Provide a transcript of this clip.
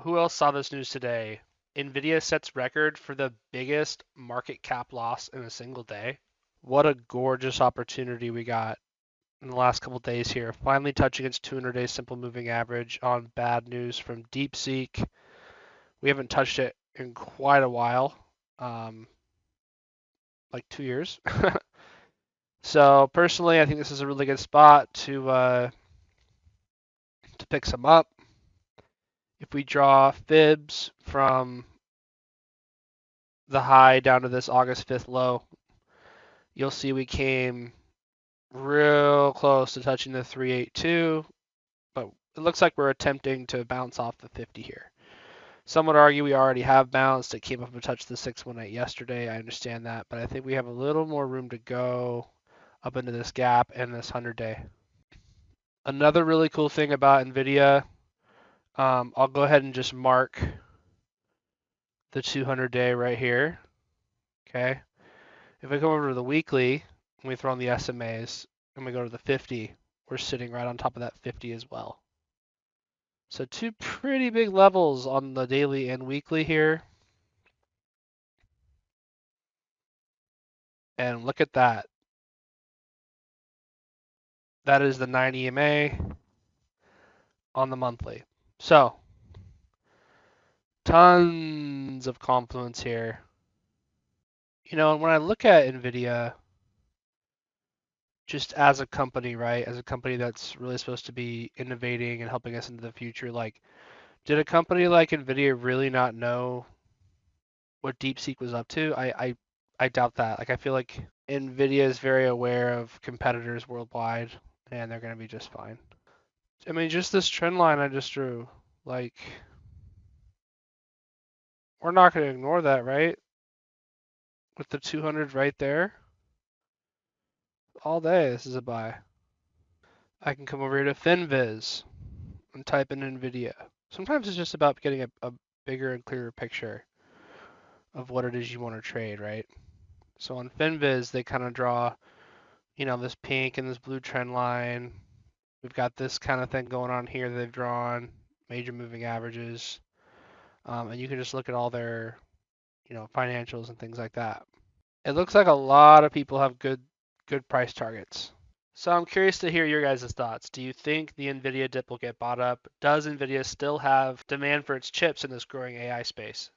who else saw this news today? NVIDIA sets record for the biggest market cap loss in a single day. What a gorgeous opportunity we got in the last couple days here. Finally touching its 200-day simple moving average on bad news from DeepSeek. We haven't touched it in quite a while, like 2 years. So personally, I think this is a really good spot to pick some up. If we draw fibs from the high down to this August 5th low, you'll see we came real close to touching the 382, but it looks like we're attempting to bounce off the 50 here. Some would argue we already have bounced. It came up and touched the 618 yesterday. I understand that, but I think we have a little more room to go up into this gap and this 100-day. Another really cool thing about NVIDIA, I'll go ahead and just mark the 200-day right here. Okay. If we come over to the weekly and we throw on the SMAs and we go to the 50, we're sitting right on top of that 50 as well. So two pretty big levels on the daily and weekly here. And look at that. That is the 9 EMA on the monthly. So tons of confluence here. You know, and when I look at NVIDIA, just as a company, right, as a company that's really supposed to be innovating and helping us into the future, like, did a company like NVIDIA really not know what DeepSeek was up to? I doubt that. Like, I feel like NVIDIA is very aware of competitors worldwide, and they're going to be just fine. I mean, just this trend line I just drew, like, we're not going to ignore that, right? With the 200 right there, all day this is a buy. I can come over here to FinViz and type in NVIDIA. Sometimes it's just about getting a bigger and clearer picture of what it is you want to trade, right? So on FinViz, they kind of draw, you know, this pink and this blue trend line. We've got this kind of thing going on here they've drawn, major moving averages. And you can just look at all their, you know, financials and things like that. It looks like a lot of people have good price targets. So I'm curious to hear your guys' thoughts. Do you think the NVIDIA dip will get bought up? Does NVIDIA still have demand for its chips in this growing AI space?